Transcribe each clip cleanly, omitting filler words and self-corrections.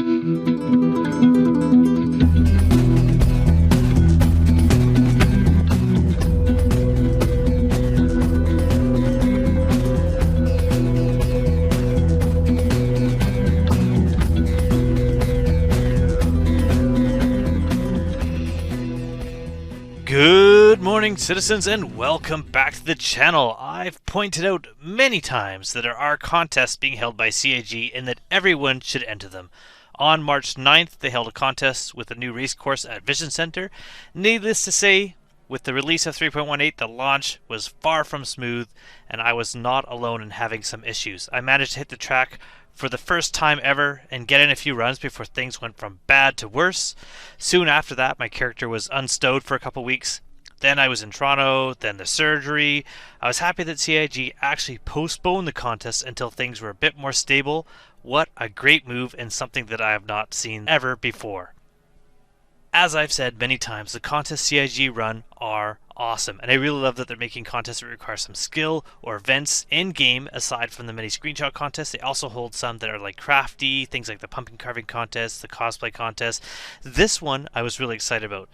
Good morning, citizens, and welcome back to the channel. I've pointed out many times that there are contests being held by CIG and that everyone should enter them. On March 9th, they held a contest with a new race course at Vision Center. Needless to say, with the release of 3.18, the launch was far from smooth, and I was not alone in having some issues. I managed to hit the track for the first time ever and get in a few runs before things went from bad to worse. Soon after that, my character was unstowed for a couple weeks. Then I was in Toronto, then the surgery. I was happy that CIG actually postponed the contest until things were a bit more stable. What a great move, and something that I have not seen ever before. As I've said many times, the contests CIG run are awesome, and I really love that they're making contests that require some skill or events in-game aside from the many screenshot contests. They also hold some that are like crafty, things like the pumpkin carving contest, the cosplay contest. This one I was really excited about.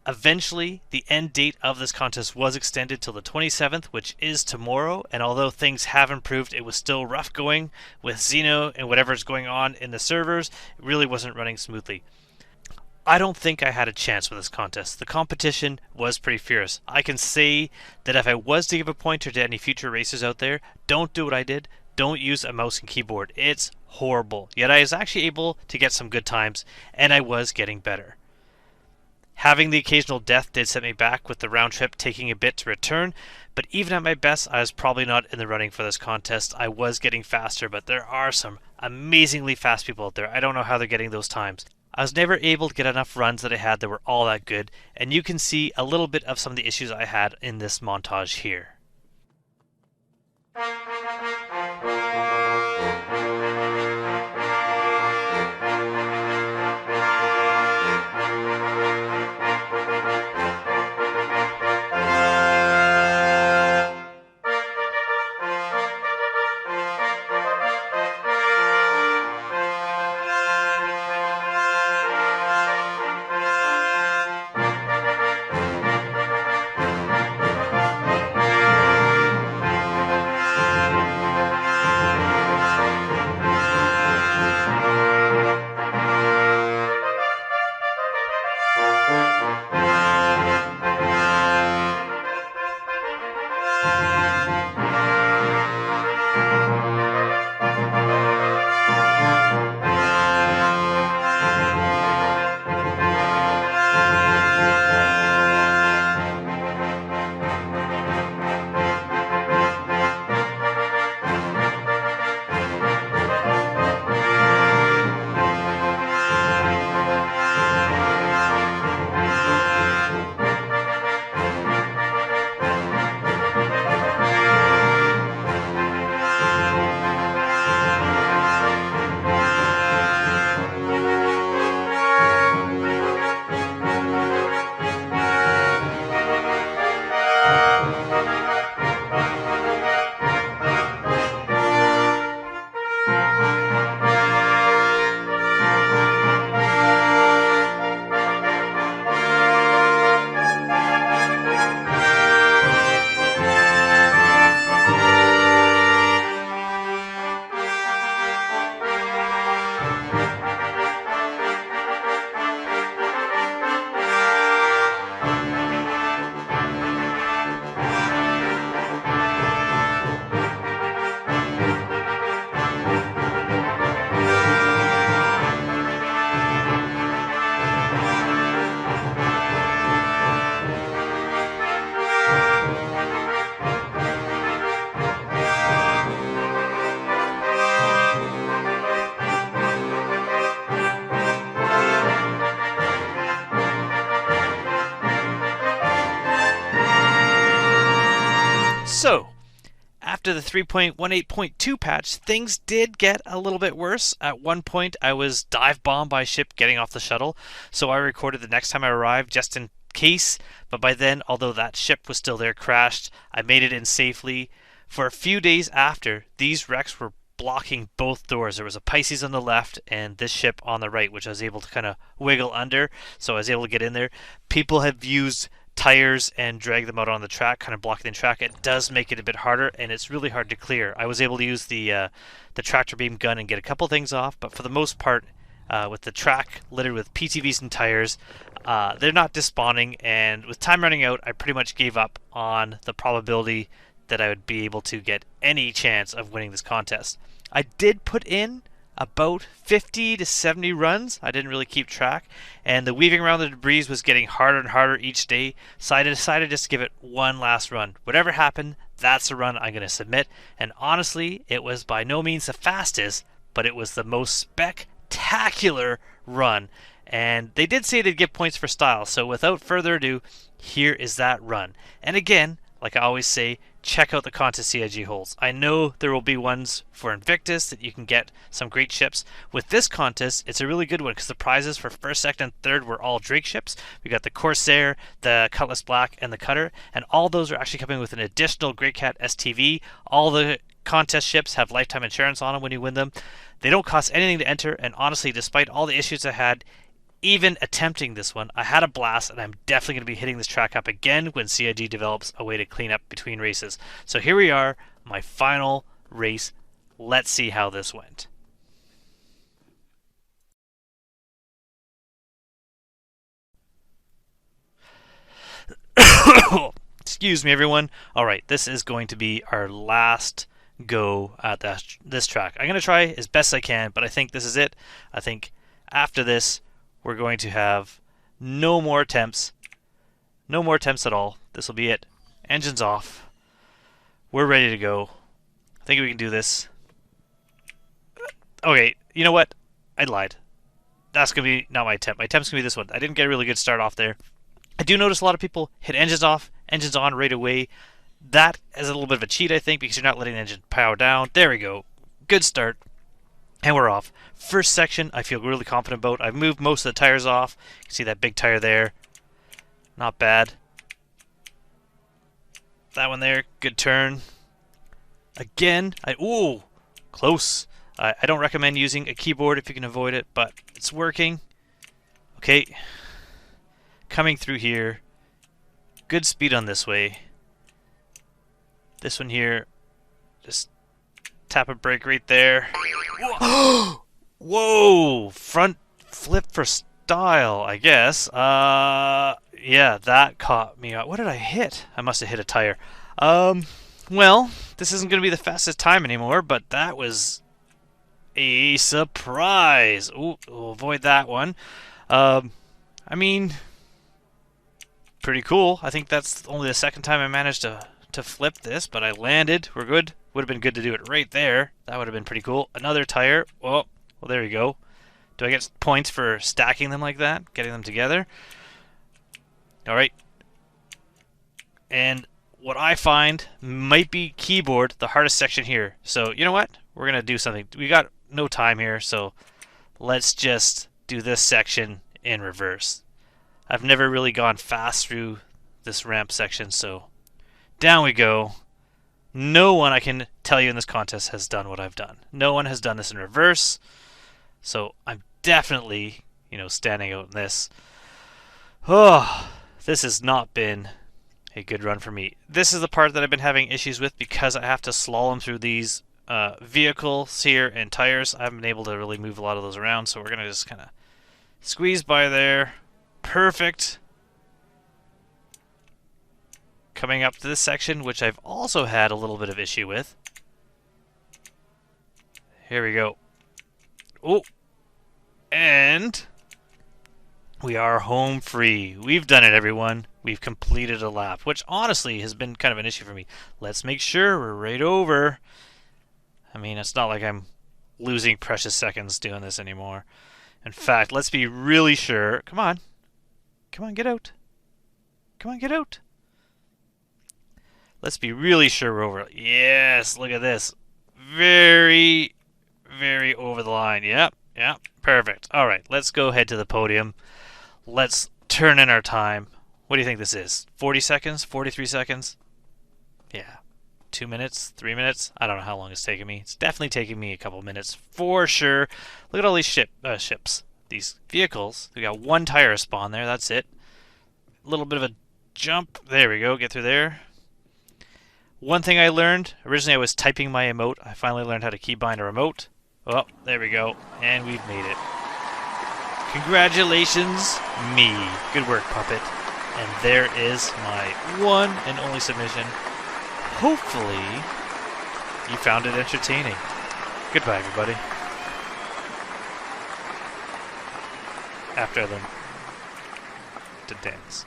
Eventually, the end date of this contest was extended till the 27th, which is tomorrow, and although things have improved, it was still rough going with Xeno and whatever's going on in the servers. It really wasn't running smoothly. I don't think I had a chance with this contest. The competition was pretty fierce. I can say that if I was to give a pointer to any future racers out there, don't do what I did. Don't use a mouse and keyboard. It's horrible. Yet I was actually able to get some good times, and I was getting better. Having the occasional death did set me back, with the round trip taking a bit to return, but even at my best, I was probably not in the running for this contest. I was getting faster, but there are some amazingly fast people out there. I don't know how they're getting those times. I was never able to get enough runs that I had that were all that good, and you can see a little bit of some of the issues I had in this montage here. So, after the 3.18.2 patch, things did get a little bit worse. At one point, I was dive bombed by a ship getting off the shuttle, so I recorded the next time I arrived just in case, but by then, although that ship was still there crashed, I made it in safely. For a few days after, these wrecks were blocking both doors. There was a Pisces on the left and this ship on the right, which I was able to kind of wiggle under, so I was able to get in there. People have used tires and drag them out on the track, kind of blocking the track. It does make it a bit harder, and it's really hard to clear. I was able to use the tractor beam gun and get a couple things off, but for the most part, with the track littered with PTVs and tires, they're not despawning, and with time running out, I pretty much gave up on the probability that I would be able to get any chance of winning this contest. I did put in about 50 to 70 runs. I didn't really keep track, and the weaving around the debris was getting harder and harder each day, so I decided just to give it one last run. Whatever happened, that's the run I'm going to submit, and honestly, it was by no means the fastest, but it was the most spectacular run, and they did say they'd give points for style, so without further ado, here is that run. And again, like I always say, check out the contest CIG holds. I know there will be ones for Invictus that you can get some great ships. With this contest, it's a really good one because the prizes for first, second, and third were all Drake ships. We got the Corsair, the Cutlass Black, and the Cutter, and all those are actually coming with an additional Great Cat STV. All the contest ships have lifetime insurance on them when you win them. They don't cost anything to enter, and honestly, despite all the issues I had, even attempting this one, I had a blast, and I'm definitely going to be hitting this track up again when CIG develops a way to clean up between races. So here we are, my final race. Let's see how this went. Excuse me, everyone. Alright, this is going to be our last go at this track. I'm going to try as best I can, but I think this is it. I think after this, we're going to have no more attempts. No more attempts at all. This will be it. Engines off. We're ready to go. I think we can do this. Okay, you know what? I lied. That's going to be not my attempt. My attempt's going to be this one. I didn't get a really good start off there. I do notice a lot of people hit engines off, engines on right away. That is a little bit of a cheat, I think, because you're not letting the engine power down. There we go. Good start. And we're off. First section, I feel really confident about. I've moved most of the tires off. You can see that big tire there. Not bad. That one there, good turn. Again, ooh, close. I don't recommend using a keyboard if you can avoid it, but it's working. Okay. Coming through here. Good speed on this way. This one here, just tap a brake right there. Whoa! Front flip for style, I guess. Yeah, that caught me out. What did I hit? I must have hit a tire. Well, this isn't going to be the fastest time anymore, but that was a surprise. Ooh, we'll avoid that one. I mean, pretty cool. I think that's only the second time I managed to flip this, but I landed. We're good. Would have been good to do it right there. That would have been pretty cool. Another tire. Well, there you go. Do I get points for stacking them like that? Getting them together? Alright. And what I find might be keyboard, the hardest section here. So, you know what? We're going to do something. We got no time here, so let's just do this section in reverse. I've never really gone fast through this ramp section, so down we go. No one, I can tell you in this contest, has done what I've done. No one has done this in reverse, so I'm definitely, standing out in this. Oh, this has not been a good run for me. This is the part that I've been having issues with because I have to slalom through these vehicles here and tires. I haven't been able to really move a lot of those around, so we're going to just kind of squeeze by there. Perfect. Coming up to this section, which I've also had a little bit of issue with. Here we go. Oh, and we are home free. We've done it, everyone. We've completed a lap, which honestly has been kind of an issue for me. Let's make sure we're right over. I mean, it's not like I'm losing precious seconds doing this anymore. In fact, let's be really sure. Come on. Come on, get out. Come on, get out. Let's be really sure we're over. Yes, look at this. Very, very over the line. Yep, perfect. All right, let's go head to the podium. Let's turn in our time. What do you think this is? 40 seconds? 43 seconds? Yeah, 2 minutes, 3 minutes. I don't know how long it's taken me. It's definitely taken me a couple minutes for sure. Look at all these ships. These vehicles. We got one tire spawn there. That's it. A little bit of a jump. There we go. Get through there. One thing I learned. Originally I was typing my emote. I finally learned how to keybind a remote. Oh, there we go. And we've made it. Congratulations, me. Good work, Puppet. And there is my one and only submission. Hopefully, you found it entertaining. Goodbye, everybody. After them to dance.